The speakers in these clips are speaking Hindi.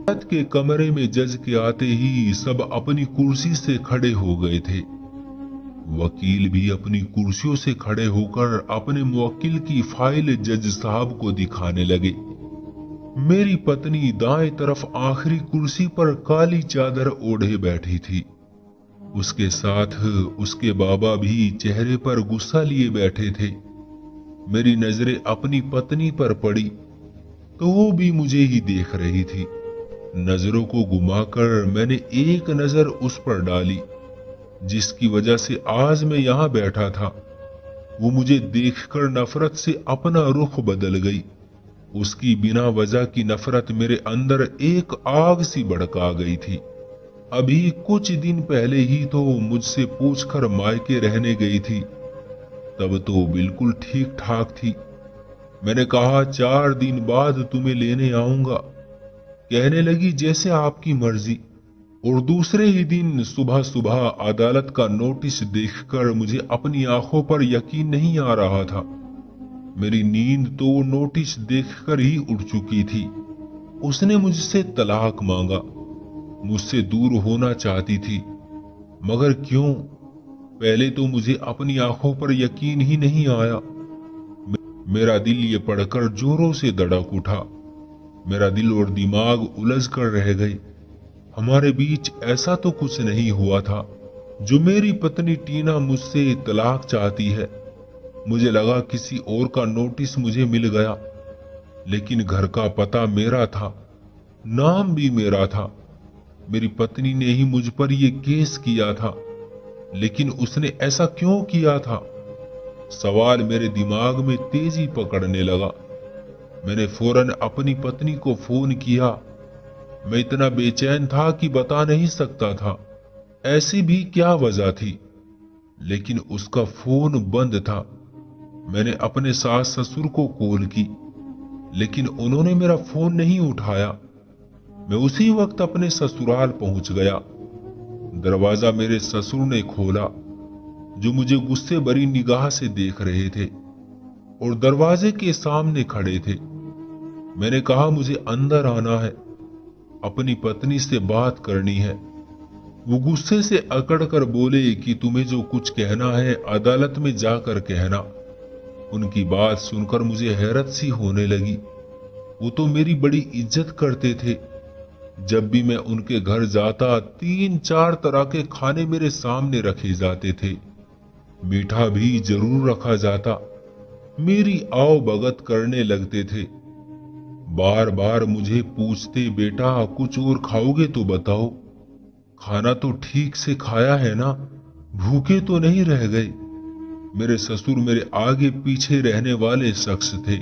अदालत के कमरे में जज के आते ही सब अपनी कुर्सी से खड़े हो गए थे। वकील भी अपनी कुर्सियों से खड़े होकर अपने मुवक्किल की फाइल जज साहब को दिखाने लगे। मेरी पत्नी दाएं तरफ आखिरी कुर्सी पर काली चादर ओढ़े बैठी थी। उसके साथ उसके बाबा भी चेहरे पर गुस्सा लिए बैठे थे। मेरी नजरें अपनी पत्नी पर पड़ी तो वो भी मुझे ही देख रही थी। नजरों को घुमाकर मैंने एक नजर उस पर डाली जिसकी वजह से आज मैं यहाँ बैठा था। वो मुझे देखकर नफरत से अपना रुख बदल गई। उसकी बिना वजह की नफरत मेरे अंदर एक आग सी भड़का गई थी। अभी कुछ दिन पहले ही तो मुझसे पूछकर मायके रहने गई थी, तब तो बिल्कुल ठीक ठाक थी। मैंने कहा 4 दिन बाद तुम्हें लेने आऊंगा। कहने लगी जैसे आपकी मर्जी। और दूसरे ही दिन सुबह सुबह अदालत का नोटिस देखकर मुझे अपनी आंखों पर यकीन नहीं आ रहा था। मेरी नींद तो नोटिस देखकर ही उड़ चुकी थी। उसने मुझसे तलाक मांगा। मुझसे दूर होना चाहती थी, मगर क्यों? पहले तो मुझे अपनी आंखों पर यकीन ही नहीं आया। मेरा दिल ये पढ़कर जोरों से धड़क उठा। मेरा दिल और दिमाग उलझ कर रह गए। हमारे बीच ऐसा तो कुछ नहीं हुआ था जो मेरी पत्नी टीना मुझसे तलाक चाहती है। मुझे लगा किसी और का नोटिस मुझे मिल गया, लेकिन घर का पता मेरा था, नाम भी मेरा था। मेरी पत्नी ने ही मुझ पर यह केस किया था, लेकिन उसने ऐसा क्यों किया था? सवाल मेरे दिमाग में तेजी पकड़ने लगा। मैंने फौरन अपनी पत्नी को फोन किया। मैं इतना बेचैन था कि बता नहीं सकता था ऐसी भी क्या वजह थी, लेकिन उसका फोन बंद था। मैंने अपने सास ससुर को कॉल की, लेकिन उन्होंने मेरा फोन नहीं उठाया। मैं उसी वक्त अपने ससुराल पहुंच गया। दरवाजा मेरे ससुर ने खोला, जो मुझे गुस्से भरी निगाह से देख रहे थे और दरवाजे के सामने खड़े थे। मैंने कहा मुझे अंदर आना है, अपनी पत्नी से बात करनी है। वो गुस्से से अकड़ कर बोले कि तुम्हें जो कुछ कहना है अदालत में जाकर कहना। उनकी बात सुनकर मुझे हैरत सी होने लगी। वो तो मेरी बड़ी इज्जत करते थे। जब भी मैं उनके घर जाता 3-4 तरह के खाने मेरे सामने रखे जाते थे। मीठा भी जरूर रखा जाता। मेरी आओ भगत करने लगते थे। बार बार मुझे पूछते, बेटा कुछ और खाओगे तो बताओ, खाना तो ठीक से खाया है ना, भूखे तो नहीं रह गए। मेरे ससुर मेरे आगे पीछे रहने वाले शख्स थे,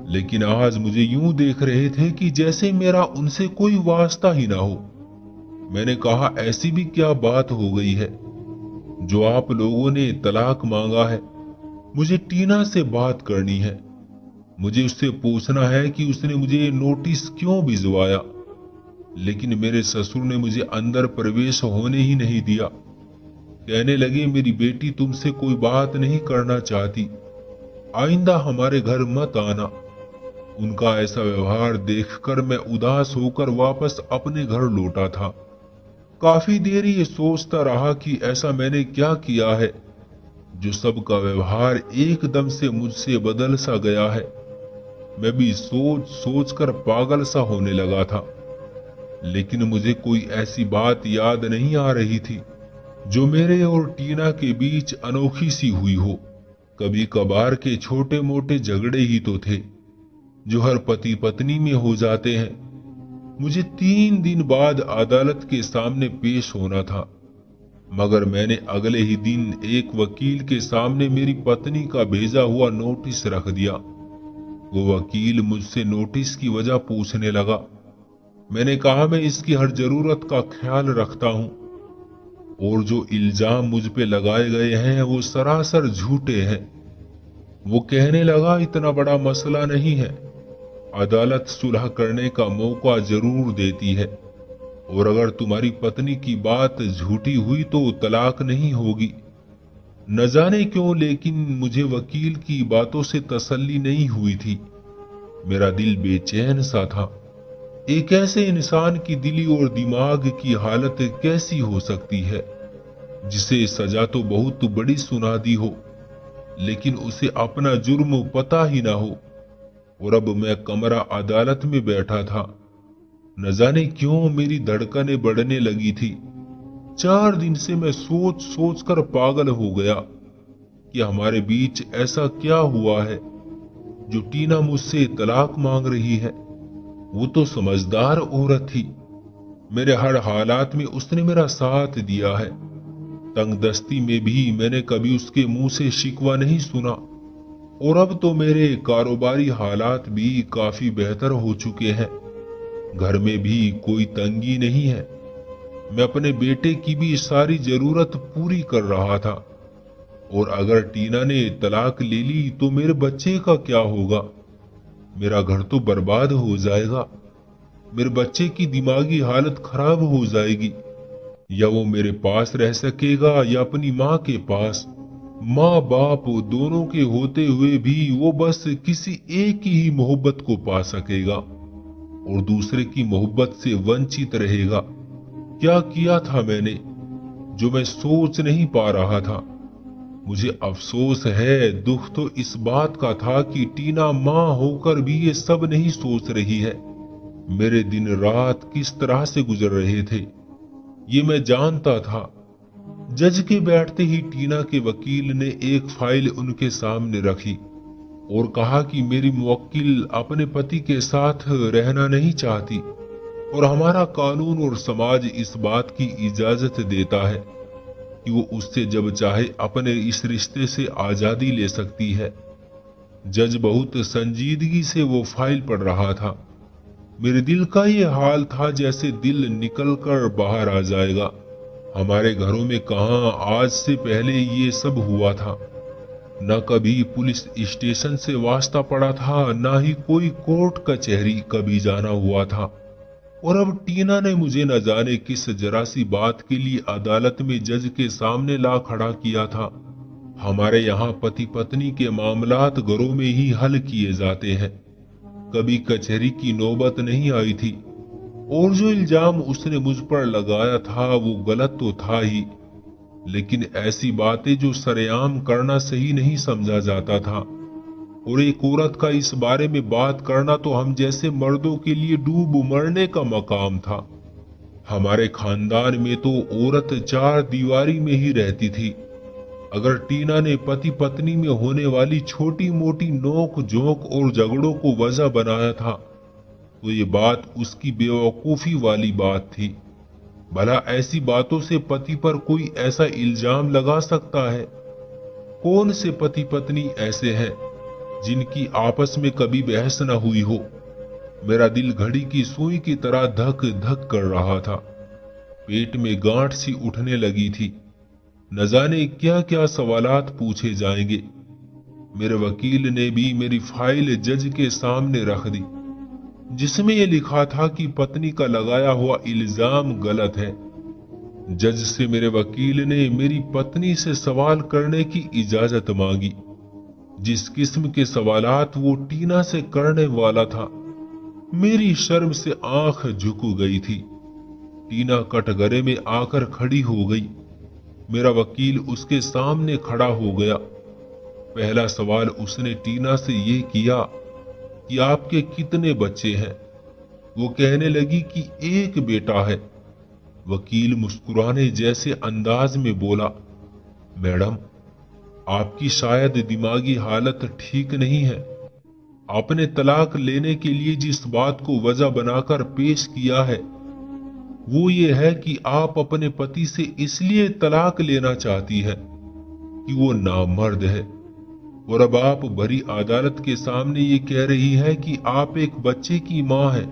लेकिन आज मुझे यूं देख रहे थे कि जैसे मेरा उनसे कोई वास्ता ही ना हो। मैंने कहा ऐसी भी क्या बात हो गई है जो आप लोगों ने तलाक मांगा है? मुझे टीना से बात करनी है। मुझे उससे पूछना है कि उसने मुझे नोटिस क्यों भिजवाया। लेकिन मेरे ससुर ने मुझे अंदर प्रवेश होने ही नहीं दिया। कहने लगे मेरी बेटी तुमसे कोई बात नहीं करना चाहती, आइंदा हमारे घर मत आना। उनका ऐसा व्यवहार देखकर मैं उदास होकर वापस अपने घर लौटा था। काफी देर ये सोचता रहा कि ऐसा मैंने क्या किया है जो सबका व्यवहार एकदम से मुझसे बदल सा गया है। मैं भी सोच सोच कर पागल सा होने लगा था, लेकिन मुझे कोई ऐसी बात याद नहीं आ रही थी जो मेरे और टीना के बीच अनोखी सी हुई हो। कभी कभार के छोटे मोटे झगड़े ही तो थे जो हर पति पत्नी में हो जाते हैं। मुझे 3 दिन बाद अदालत के सामने पेश होना था, मगर मैंने अगले ही दिन एक वकील के सामने मेरी पत्नी का भेजा हुआ नोटिस रख दिया। वो वकील मुझसे नोटिस की वजह पूछने लगा। मैंने कहा मैं इसकी हर जरूरत का ख्याल रखता हूँ और जो इल्जाम मुझ पे लगाए गए हैं वो सरासर झूठे हैं। वो कहने लगा इतना बड़ा मसला नहीं है, अदालत सुलह करने का मौका जरूर देती है, और अगर तुम्हारी पत्नी की बात झूठी हुई तो तलाक नहीं होगी। न जाने क्यों, लेकिन मुझे वकील की बातों से तसल्ली नहीं हुई थी। मेरा दिल बेचैन सा था। एक ऐसे इंसान की दिली और दिमाग की हालत कैसी हो सकती है जिसे सजा तो बहुत बड़ी सुना दी हो, लेकिन उसे अपना जुर्म पता ही ना हो। और अब मैं कमरा अदालत में बैठा था। न जाने क्यों मेरी धड़कनें बढ़ने लगी थी। 4 दिन से मैं सोच सोच कर पागल हो गया कि हमारे बीच ऐसा क्या हुआ है जो टीना मुझसे तलाक मांग रही है। वो तो समझदार औरत थी। मेरे हर हालात में उसने मेरा साथ दिया है। तंगदस्ती में भी मैंने कभी उसके मुंह से शिकवा नहीं सुना। और अब तो मेरे कारोबारी हालात भी काफी बेहतर हो चुके हैं। घर में भी कोई तंगी नहीं है। मैं अपने बेटे की भी सारी जरूरत पूरी कर रहा था। और अगर टीना ने तलाक ले ली तो मेरे बच्चे का क्या होगा? मेरा घर तो बर्बाद हो जाएगा। मेरे बच्चे की दिमागी हालत खराब हो जाएगी। या वो मेरे पास रह सकेगा या अपनी माँ के पास। माँ बाप दोनों के होते हुए भी वो बस किसी एक की ही मोहब्बत को पा सकेगा और दूसरे की मोहब्बत से वंचित रहेगा। क्या किया था मैंने जो मैं सोच नहीं पा रहा था? मुझे अफसोस है, दुख तो इस बात का था कि टीना माँ होकर भी ये सब नहीं सोच रही है। मेरे दिन रात किस तरह से गुजर रहे थे ये मैं जानता था। जज के बैठते ही टीना के वकील ने एक फाइल उनके सामने रखी और कहा कि मेरी मुवक्किल अपने पति के साथ रहना नहीं चाहती और हमारा कानून और समाज इस बात की इजाजत देता है कि वो उससे जब चाहे अपने इस रिश्ते से आजादी ले सकती है। जज बहुत संजीदगी से वो फाइल पढ़ रहा था। मेरे दिल का ये हाल था जैसे दिल निकलकर बाहर आ जाएगा। हमारे घरों में कहां आज से पहले ये सब हुआ था। न कभी पुलिस स्टेशन से वास्ता पड़ा था, न ही कोई कोर्ट कचहरी कभी जाना हुआ था। और अब टीना ने मुझे न जाने किस जरा सी बात के लिए अदालत में जज के सामने ला खड़ा किया था। हमारे यहाँ पति पत्नी के मामलात घरों में ही हल किए जाते हैं, कभी कचहरी की नौबत नहीं आई थी। और जो इल्जाम उसने मुझ पर लगाया था वो गलत तो था ही, लेकिन ऐसी बातें जो सरेआम करना सही नहीं समझा जाता था। और एक औरत का इस बारे में बात करना तो हम जैसे मर्दों के लिए डूब मरने का मकाम था। हमारे खानदान में तो औरत 4 दीवारी में ही रहती थी। अगर टीना ने पति पत्नी में होने वाली छोटी मोटी नोक झोंक और झगड़ों को वजह बनाया था तो ये बात उसकी बेवकूफी वाली बात थी। भला ऐसी बातों से पति पर कोई ऐसा इल्जाम लगा सकता है? कौन से पति पत्नी ऐसे हैं जिनकी आपस में कभी बहस न हुई हो? मेरा दिल घड़ी की सुई की तरह धक धक कर रहा था। पेट में गांठ सी उठने लगी थी। न जाने क्या क्या सवालात पूछे जाएंगे। मेरे वकील ने भी मेरी फाइल जज के सामने रख दी जिसमें यह लिखा था कि पत्नी का लगाया हुआ इल्जाम गलत है। जज से मेरे वकील ने मेरी पत्नी से सवाल करने की इजाजत मांगी। जिस किस्म के सवालात वो टीना से करने वाला था, मेरी शर्म से आंख झुक गई थी। टीना कटघरे में आकर खड़ी हो गई। मेरा वकील उसके सामने खड़ा हो गया। पहला सवाल उसने टीना से ये किया कि आपके कितने बच्चे हैं? वो कहने लगी कि एक बेटा है। वकील मुस्कुराने जैसे अंदाज में बोला, मैडम, आपकी शायद दिमागी हालत ठीक नहीं है। आपने तलाक लेने के लिए जिस बात को वजह बनाकर पेश किया है वो ये है कि आप अपने पति से इसलिए तलाक लेना चाहती है कि वो नामर्द है। और अब आप भरी अदालत के सामने ये कह रही है कि आप एक बच्चे की मां हैं।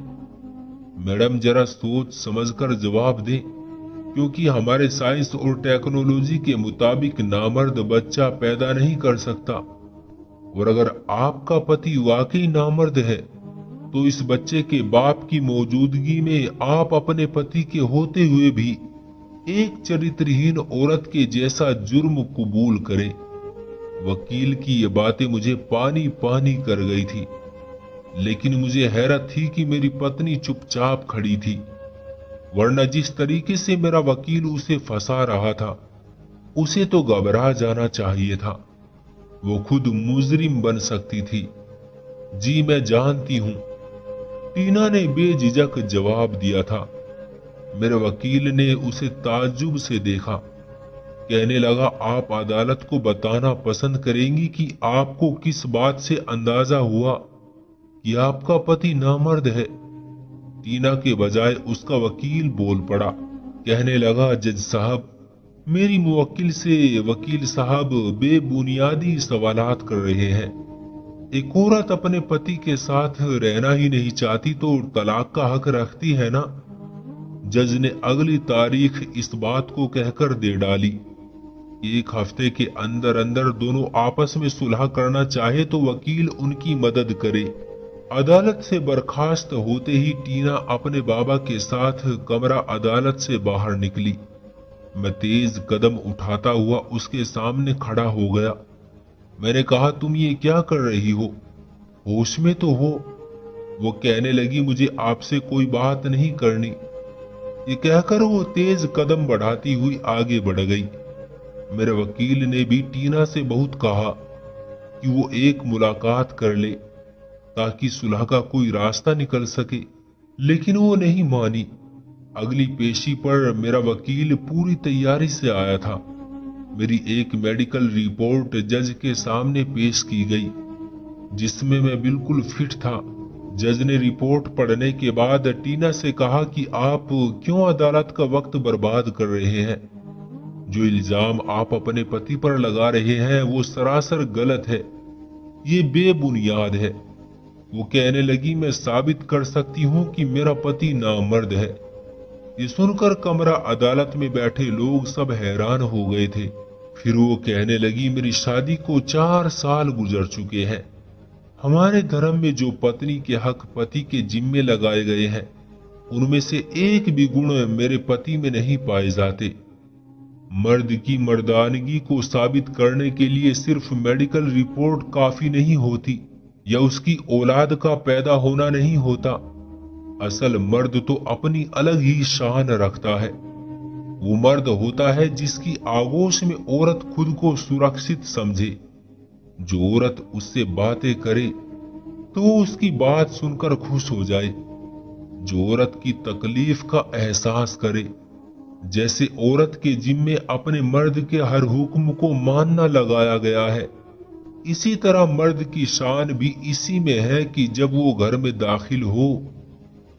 मैडम, जरा सोच समझकर जवाब दें, क्योंकि हमारे साइंस और टेक्नोलॉजी के मुताबिक नामर्द बच्चा पैदा नहीं कर सकता। और अगर आपका पति वाकई नामर्द है तो इस बच्चे के बाप की मौजूदगी में आप अपने पति के होते हुए भी एक चरित्रहीन औरत के जैसा जुर्म कबूल करें। वकील की ये बातें मुझे पानी पानी कर गई थी। लेकिन मुझे हैरत थी कि मेरी पत्नी चुपचाप खड़ी थी, वरना जिस तरीके से मेरा वकील उसे फंसा रहा था, उसे तो घबरा जाना चाहिए था। वो खुद मुजरिम बन सकती थी। जी मैं जानती हूँ, टीना ने बेझिझक जवाब दिया था। मेरे वकील ने उसे ताज्जुब से देखा। कहने लगा, आप अदालत को बताना पसंद करेंगी कि आपको किस बात से अंदाजा हुआ कि आपका पति नामर्द है? टीना के बजाय उसका वकील बोल पड़ा। कहने लगा, जज साहब, मेरी मुवक्किल से वकील साहब बेबुनियादी सवालात कर रहे हैं। एक औरत अपने पति के साथ रहना ही नहीं चाहती तो तलाक का हक रखती है ना? जज ने अगली तारीख इस बात को कहकर दे डाली। 1 हफ्ते के अंदर अंदर दोनों आपस में सुलह करना चाहे तो वकील उनकी मदद करे। अदालत से बर्खास्त होते ही टीना अपने बाबा के साथ कमरा अदालत से बाहर निकली। मैं तेज कदम उठाता हुआ उसके सामने खड़ा हो गया। मैंने कहा, तुम ये क्या कर रही हो? होश में तो हो? वो कहने लगी, मुझे आपसे कोई बात नहीं करनी। ये कहकर वो तेज कदम बढ़ाती हुई आगे बढ़ गई। मेरे वकील ने भी टीना से बहुत कहा कि वो एक मुलाकात कर ले ताकि सुलह का कोई रास्ता निकल सके, लेकिन वो नहीं मानी। अगली पेशी पर मेरा वकील पूरी तैयारी से आया था। मेरी एक मेडिकल रिपोर्ट जज के सामने पेश की गई, जिसमें मैं बिल्कुल फिट था। जज ने रिपोर्ट पढ़ने के बाद टीना से कहा कि आप क्यों अदालत का वक्त बर्बाद कर रहे हैं? जो इल्जाम आप अपने पति पर लगा रहे हैं वो सरासर गलत है, ये बेबुनियाद है। वो कहने लगी, मैं साबित कर सकती हूँ कि मेरा पति नामर्द है। ये सुनकर कमरा अदालत में बैठे लोग सब हैरान हो गए थे। फिर वो कहने लगी, मेरी शादी को 4 साल गुजर चुके हैं। हमारे धर्म में जो पत्नी के हक पति के जिम्मे लगाए गए हैं, उनमें से एक भी गुण मेरे पति में नहीं पाए जाते। मर्द की मर्दानगी को साबित करने के लिए सिर्फ मेडिकल रिपोर्ट काफी नहीं होती, या उसकी औलाद का पैदा होना नहीं होता। असल मर्द तो अपनी अलग ही शान रखता है। वो मर्द होता है जिसकी आगोश में औरत खुद को सुरक्षित समझे। जो औरत उससे बातें करे तो वो उसकी बात सुनकर खुश हो जाए। जो औरत की तकलीफ का एहसास करे, जैसे औरत के जिम्मे अपने मर्द के हर हुक्म को मानना लगाया गया है। इसी तरह मर्द की शान भी इसी में है कि जब वो घर में दाखिल हो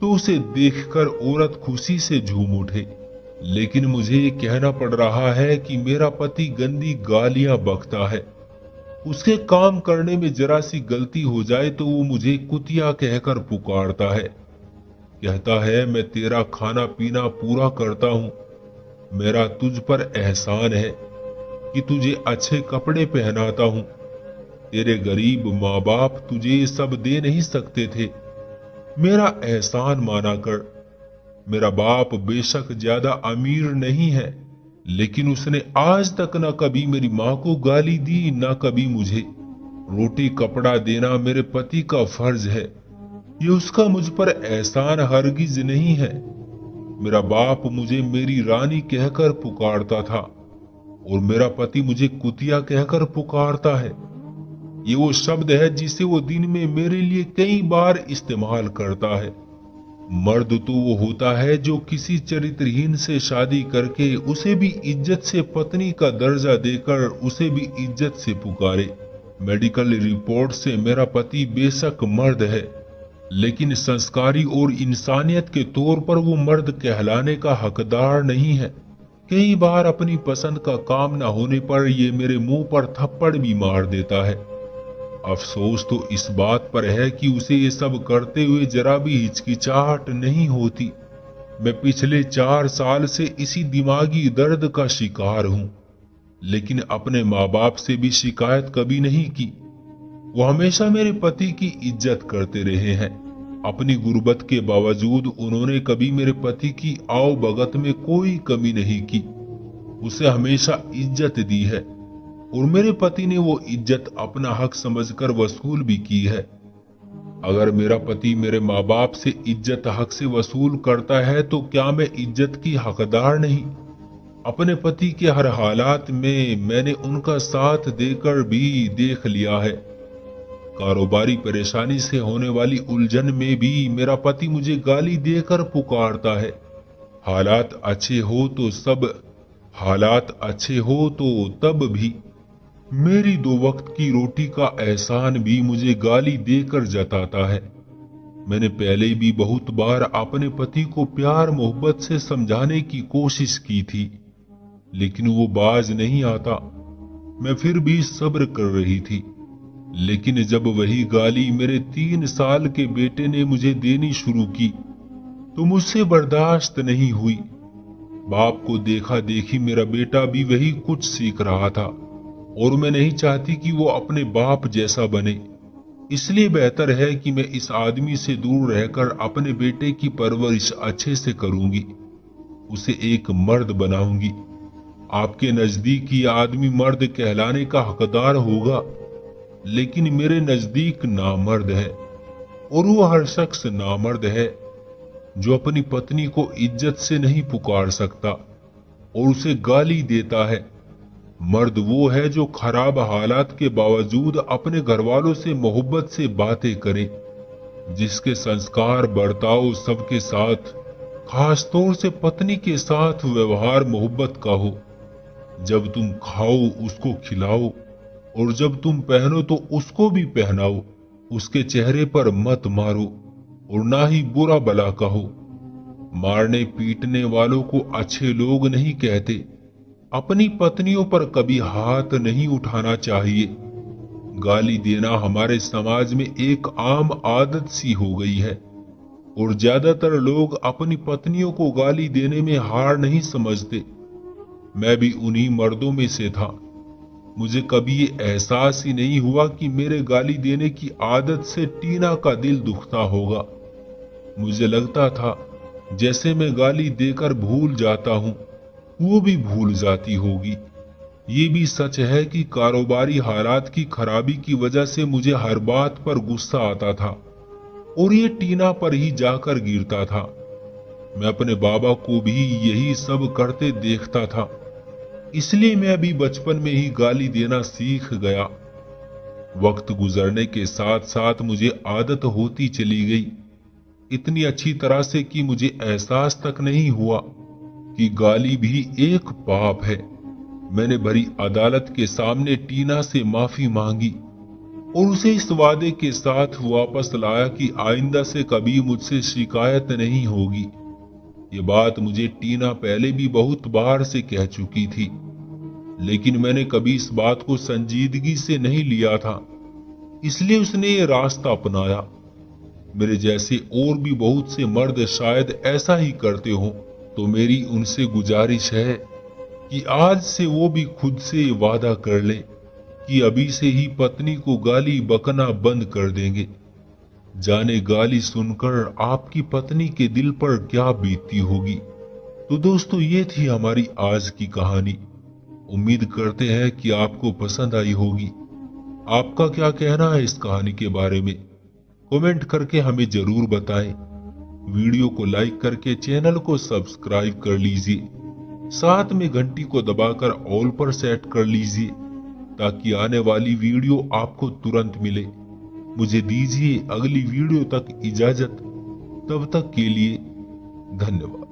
तो उसे देखकर औरत खुशी से झूम उठे। लेकिन मुझे ये कहना पड़ रहा है कि मेरा पति गंदी गालियां बकता है। उसके काम करने में जरा सी गलती हो जाए तो वो मुझे कुतिया कहकर पुकारता है। कहता है, मैं तेरा खाना पीना पूरा करता हूँ, मेरा तुझ पर एहसान है कि तुझे अच्छे कपड़े पहनाता हूँ। तेरे गरीब माँ बाप तुझे ये सब दे नहीं सकते थे, मेरा एहसान माना कर। मेरा बाप बेशक ज्यादा अमीर नहीं है, लेकिन उसने आज तक न कभी मेरी माँ को गाली दी, न कभी मुझे। रोटी कपड़ा देना मेरे पति का फर्ज है, ये उसका मुझ पर एहसान हरगिज नहीं है। मेरा बाप मुझे मेरी रानी कहकर पुकारता था और मेरा पति मुझे कुतिया कहकर पुकारता है। ये वो शब्द है जिसे वो दिन में मेरे लिए कई बार इस्तेमाल करता है। मर्द तो वो होता है जो किसी चरित्रहीन से शादी करके उसे भी इज्जत से पत्नी का दर्जा देकर उसे भी इज्जत से पुकारे। मेडिकल रिपोर्ट से मेरा पति बेशक मर्द है, लेकिन संस्कारी और इंसानियत के तौर पर वो मर्द कहलाने का हकदार नहीं है। कई बार अपनी पसंद का काम न होने पर ये मेरे मुंह पर थप्पड़ भी मार देता है। अफसोस तो इस बात पर है कि उसे ये सब करते हुए जरा भी हिचकिचाहट नहीं होती। मैं पिछले 4 साल से इसी दिमागी दर्द का शिकार हूँ, लेकिन अपने माँ बाप से भी शिकायत कभी नहीं की। वो हमेशा मेरे पति की इज्जत करते रहे हैं। अपनी गुर्बत के बावजूद उन्होंने कभी मेरे पति की आओ भगत में कोई कमी नहीं की। उसे हमेशा इज्जत दी है और मेरे पति ने वो इज्जत अपना हक समझकर वसूल भी की है। अगर मेरा पति मेरे माँ बाप से इज्जत हक से वसूल करता है तो क्या मैं इज्जत की हकदार नहीं? अपने पति के हर हालात में मैंने उनका साथ देकर भी देख लिया है। कारोबारी परेशानी से होने वाली उलझन में भी मेरा पति मुझे गाली देकर पुकारता है। हालात अच्छे हो तो सब हालात अच्छे हो तो तब भी मेरी 2 वक्त की रोटी का एहसान भी मुझे गाली देकर जताता है। मैंने पहले भी बहुत बार अपने पति को प्यार मोहब्बत से समझाने की कोशिश की थी, लेकिन वो बाज नहीं आता। मैं फिर भी सब्र कर रही थी, लेकिन जब वही गाली मेरे 3 साल के बेटे ने मुझे देनी शुरू की तो मुझसे बर्दाश्त नहीं हुई। बाप को देखा देखी मेरा बेटा भी वही कुछ सीख रहा था और मैं नहीं चाहती कि वो अपने बाप जैसा बने। इसलिए बेहतर है कि मैं इस आदमी से दूर रहकर अपने बेटे की परवरिश अच्छे से करूंगी, उसे एक मर्द बनाऊंगी। आपके नजदीक ये आदमी मर्द कहलाने का हकदार होगा, लेकिन मेरे नजदीक नामर्द है। और वो हर शख्स नामर्द है जो अपनी पत्नी को इज्जत से नहीं पुकार सकता और उसे गाली देता है। मर्द वो है जो खराब हालात के बावजूद अपने घरवालों से मोहब्बत से बातें करे, जिसके संस्कार बर्ताव सबके साथ, खासतौर से पत्नी के साथ व्यवहार मोहब्बत का हो। जब तुम खाओ उसको खिलाओ और जब तुम पहनो तो उसको भी पहनाओ। उसके चेहरे पर मत मारो और ना ही बुरा भला कहो। मारने पीटने वालों को अच्छे लोग नहीं कहते। अपनी पत्नियों पर कभी हाथ नहीं उठाना चाहिए। गाली देना हमारे समाज में एक आम आदत सी हो गई है और ज्यादातर लोग अपनी पत्नियों को गाली देने में हार नहीं समझते। मैं भी उन्हीं मर्दों में से था। मुझे कभी ये एहसास ही नहीं हुआ कि मेरे गाली देने की आदत से टीना का दिल दुखता होगा। मुझे लगता था जैसे मैं गाली देकर भूल जाता हूँ, वो भी भूल जाती होगी। ये भी सच है कि कारोबारी हालात की खराबी की वजह से मुझे हर बात पर गुस्सा आता था और ये टीना पर ही जाकर गिरता था। मैं अपने बाबा को भी यही सब करते देखता था, इसलिए मैं भी बचपन में ही गाली देना सीख गया। वक्त गुजरने के साथ साथ मुझे आदत होती चली गई, इतनी अच्छी तरह से कि मुझे एहसास तक नहीं हुआ कि गाली भी एक पाप है। मैंने भरी अदालत के सामने टीना से माफी मांगी और उसे इस वादे के साथ वापस लाया कि आइंदा से कभी मुझसे शिकायत नहीं होगी। ये बात मुझे टीना पहले भी बहुत बार से कह चुकी थी, लेकिन मैंने कभी इस बात को संजीदगी से नहीं लिया था, इसलिए उसने ये रास्ता अपनाया। मेरे जैसे और भी बहुत से मर्द शायद ऐसा ही करते हो, तो मेरी उनसे गुजारिश है कि आज से वो भी खुद से वादा कर लें कि अभी से ही पत्नी को गाली बकना बंद कर देंगे। जाने गाली सुनकर आपकी पत्नी के दिल पर क्या बीतती होगी। तो दोस्तों, ये थी हमारी आज की कहानी। उम्मीद करते हैं कि आपको पसंद आई होगी। आपका क्या कहना है इस कहानी के बारे में? कमेंट करके हमें जरूर बताएं। वीडियो को लाइक करके चैनल को सब्सक्राइब कर लीजिए, साथ में घंटी को दबाकर ऑल पर सेट कर लीजिए ताकि आने वाली वीडियो आपको तुरंत मिले। मुझे दीजिए अगली वीडियो तक इजाजत। तब तक के लिए धन्यवाद।